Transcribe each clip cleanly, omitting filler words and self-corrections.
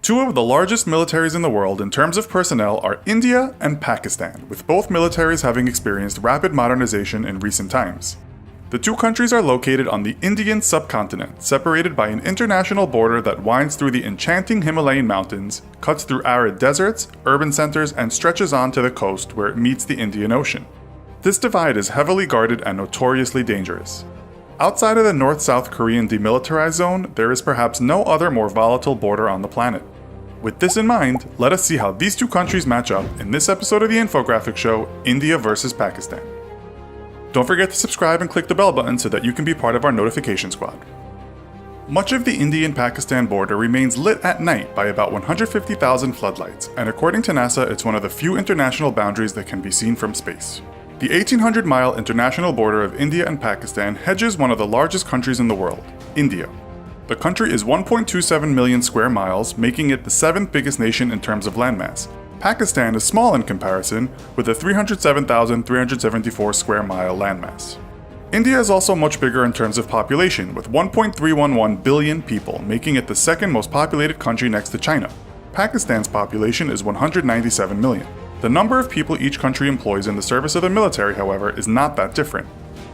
Two of the largest militaries in the world in terms of personnel are India and Pakistan, with both militaries having experienced rapid modernization in recent times. The two countries are located on the Indian subcontinent, separated by an international border that winds through the enchanting Himalayan mountains, cuts through arid deserts, urban centers, and stretches on to the coast where it meets the Indian Ocean. This divide is heavily guarded and notoriously dangerous. Outside of the North-South Korean demilitarized zone, there is perhaps no other more volatile border on the planet. With this in mind, let us see how these two countries match up in this episode of the infographic show, India vs. Pakistan. Don't forget to subscribe and click the bell button so that you can be part of our notification squad. Much of the Indian-Pakistan border remains lit at night by about 150,000 floodlights, and according to NASA, it's one of the few international boundaries that can be seen from space. The 1,800-mile international border of India and Pakistan hedges one of the largest countries in the world, India. The country is 1.27 million square miles, making it the seventh biggest nation in terms of landmass. Pakistan is small in comparison, with a 307,374 square mile landmass. India is also much bigger in terms of population, with 1.311 billion people, making it the second most populated country next to China. Pakistan's population is 197 million. The number of people each country employs in the service of the military, however, is not that different.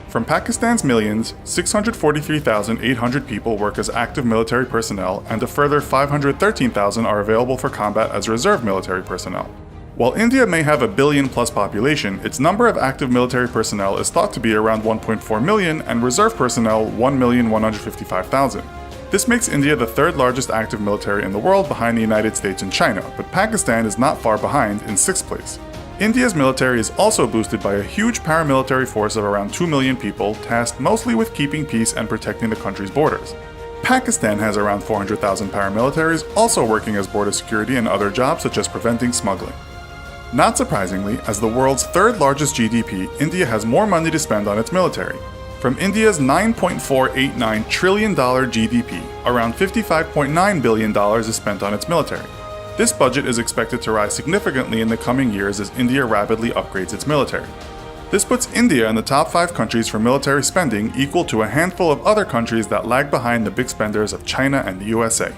From Pakistan's millions, 643,800 people work as active military personnel, and a further 513,000 are available for combat as reserve military personnel. While India may have a billion-plus population, its number of active military personnel is thought to be around 1.4 million, and reserve personnel 1,155,000. This makes India the third largest active military in the world behind the United States and China, but Pakistan is not far behind in sixth place. India's military is also boosted by a huge paramilitary force of around 2 million people, tasked mostly with keeping peace and protecting the country's borders. Pakistan has around 400,000 paramilitaries, also working as border security and other jobs such as preventing smuggling. Not surprisingly, as the world's third largest GDP, India has more money to spend on its military. From India's $9.489 trillion GDP, around $55.9 billion is spent on its military. This budget is expected to rise significantly in the coming years as India rapidly upgrades its military. This puts India in the top 5 countries for military spending, equal to a handful of other countries that lag behind the big spenders of China and the USA.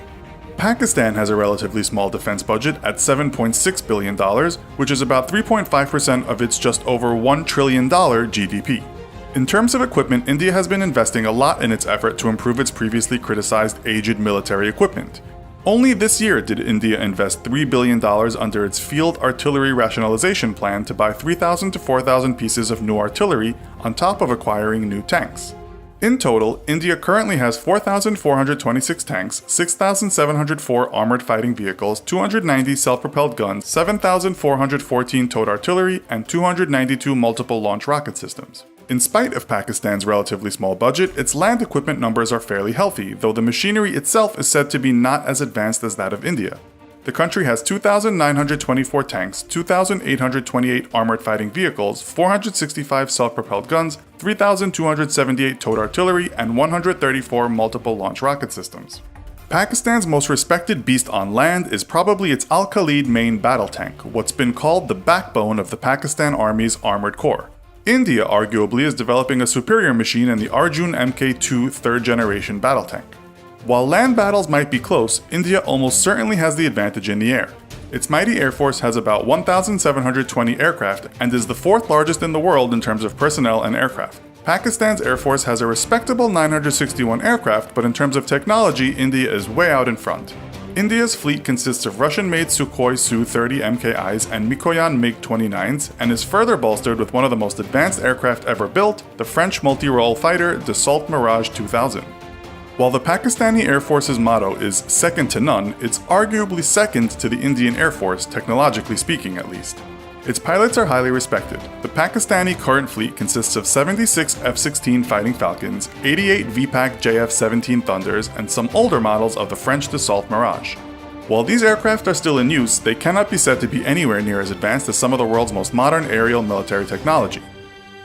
Pakistan has a relatively small defense budget at $7.6 billion, which is about 3.5% of its just over $1 trillion GDP. In terms of equipment, India has been investing a lot in its effort to improve its previously criticized aged military equipment. Only this year did India invest $3 billion under its Field Artillery Rationalization Plan to buy 3,000 to 4,000 pieces of new artillery on top of acquiring new tanks. In total, India currently has 4,426 tanks, 6,704 armored fighting vehicles, 290 self-propelled guns, 7,414 towed artillery, and 292 multiple launch rocket systems. In spite of Pakistan's relatively small budget, its land equipment numbers are fairly healthy, though the machinery itself is said to be not as advanced as that of India. The country has 2,924 tanks, 2,828 armored fighting vehicles, 465 self-propelled guns, 3,278 towed artillery, and 134 multiple launch rocket systems. Pakistan's most respected beast on land is probably its Al-Khalid main battle tank, what's been called the backbone of the Pakistan Army's armored corps. India arguably is developing a superior machine in the Arjun Mk2 third-generation battle tank. While land battles might be close, India almost certainly has the advantage in the air. Its mighty air force has about 1,720 aircraft and is the fourth largest in the world in terms of personnel and aircraft. Pakistan's air force has a respectable 961 aircraft, but in terms of technology, India is way out in front. India's fleet consists of Russian-made Sukhoi Su-30 MKIs and Mikoyan MiG-29s, and is further bolstered with one of the most advanced aircraft ever built, the French multi-role fighter Dassault Mirage 2000. While the Pakistani Air Force's motto is second to none, it's arguably second to the Indian Air Force, technologically speaking at least. Its pilots are highly respected. The Pakistani current fleet consists of 76 F-16 Fighting Falcons, 88 VPAC JF-17 Thunders, and some older models of the French Dassault Mirage. While these aircraft are still in use, they cannot be said to be anywhere near as advanced as some of the world's most modern aerial military technology.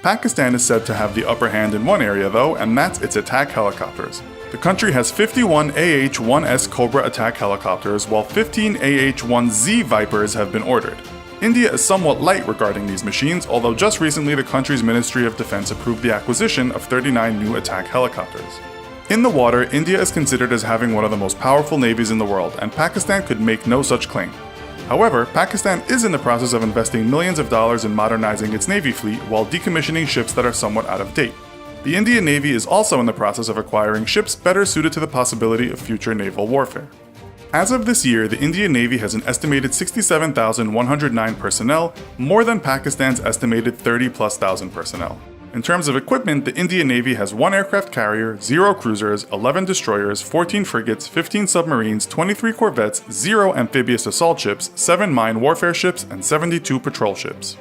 Pakistan is said to have the upper hand in one area though, and that's its attack helicopters. The country has 51 AH-1S Cobra attack helicopters, while 15 AH-1Z Vipers have been ordered. India is somewhat light regarding these machines, although just recently the country's Ministry of Defense approved the acquisition of 39 new attack helicopters. In the water, India is considered as having one of the most powerful navies in the world, and Pakistan could make no such claim. However, Pakistan is in the process of investing millions of dollars in modernizing its navy fleet while decommissioning ships that are somewhat out of date. The Indian Navy is also in the process of acquiring ships better suited to the possibility of future naval warfare. As of this year, the Indian Navy has an estimated 67,109 personnel, more than Pakistan's estimated 30,000+ personnel. In terms of equipment, the Indian Navy has 1 aircraft carrier, 0 cruisers, 11 destroyers, 14 frigates, 15 submarines, 23 corvettes, 0 amphibious assault ships, 7 mine warfare ships, and 72 patrol ships.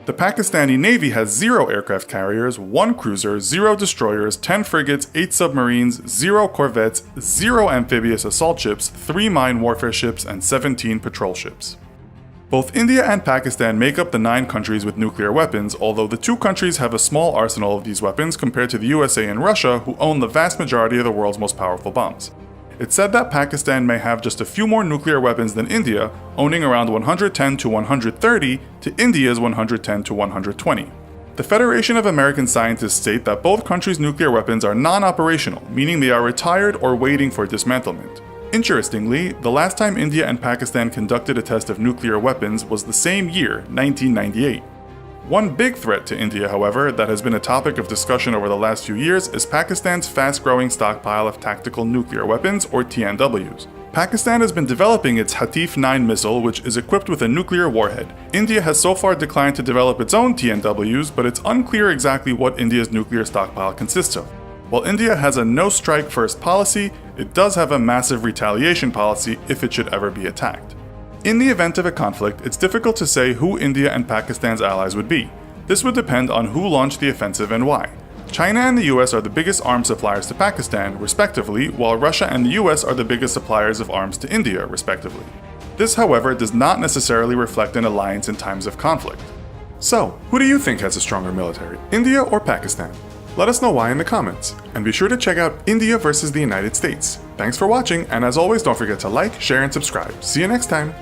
The Pakistani Navy has 0 aircraft carriers, 1 cruiser, 0 destroyers, 10 frigates, 8 submarines, 0 corvettes, 0 amphibious assault ships, 3 mine warfare ships, and 17 patrol ships. Both India and Pakistan make up the 9 countries with nuclear weapons, although the 2 countries have a small arsenal of these weapons compared to the USA and Russia, who own the vast majority of the world's most powerful bombs. It's said that Pakistan may have just a few more nuclear weapons than India, owning around 110 to 130 to India's 110 to 120. The Federation of American Scientists state that both countries' nuclear weapons are non-operational, meaning they are retired or waiting for dismantlement. Interestingly, the last time India and Pakistan conducted a test of nuclear weapons was the same year, 1998. One big threat to India, however, that has been a topic of discussion over the last few years is Pakistan's fast-growing stockpile of tactical nuclear weapons, or TNWs. Pakistan has been developing its Hatif 9 missile, which is equipped with a nuclear warhead. India has so far declined to develop its own TNWs, but it's unclear exactly what India's nuclear stockpile consists of. While India has a no-strike first policy, it does have a massive retaliation policy if it should ever be attacked. In the event of a conflict, it's difficult to say who India and Pakistan's allies would be. This would depend on who launched the offensive and why. China and the US are the biggest arms suppliers to Pakistan, respectively, while Russia and the US are the biggest suppliers of arms to India, respectively. This, however, does not necessarily reflect an alliance in times of conflict. So, who do you think has a stronger military, India or Pakistan? Let us know why in the comments, and be sure to check out India versus the United States. Thanks for watching, and as always, don't forget to like, share, and subscribe. See you next time!